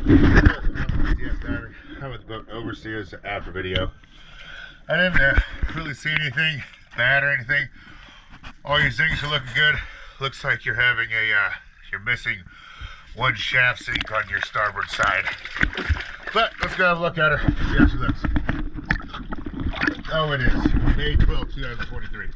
I'm with the book Oversea'er AFT video. I didn't really see anything bad or anything. All your things are looking good. Looks like you're having you're missing one shaft sink on your starboard side. But let's go have a look at her, see how she looks. Oh, it is May 12, 2023.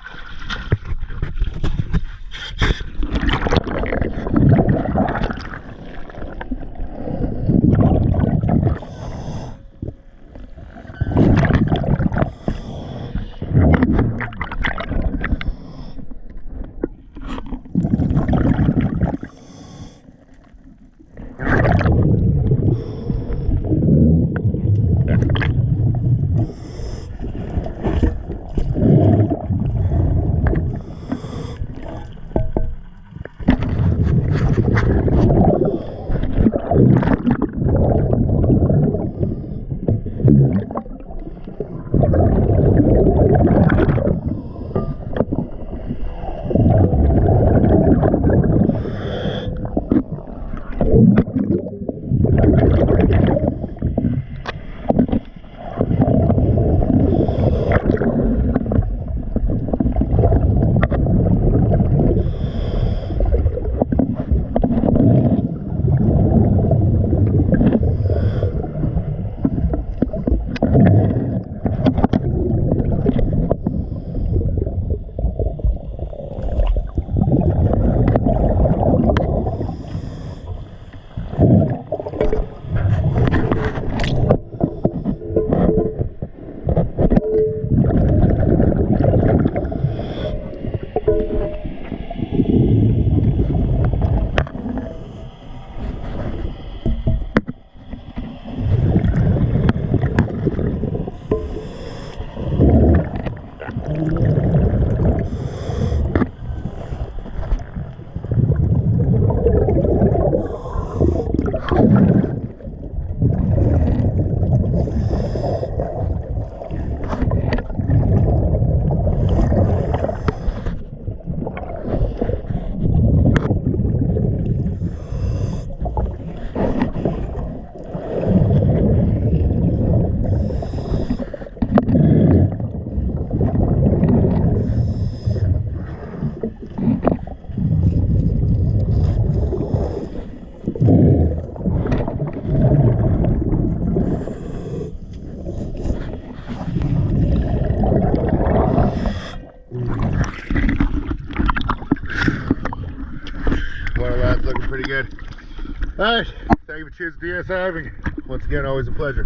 Well, that's looking pretty good. All right, thank you for choosing DS Diving. Once again, always a pleasure.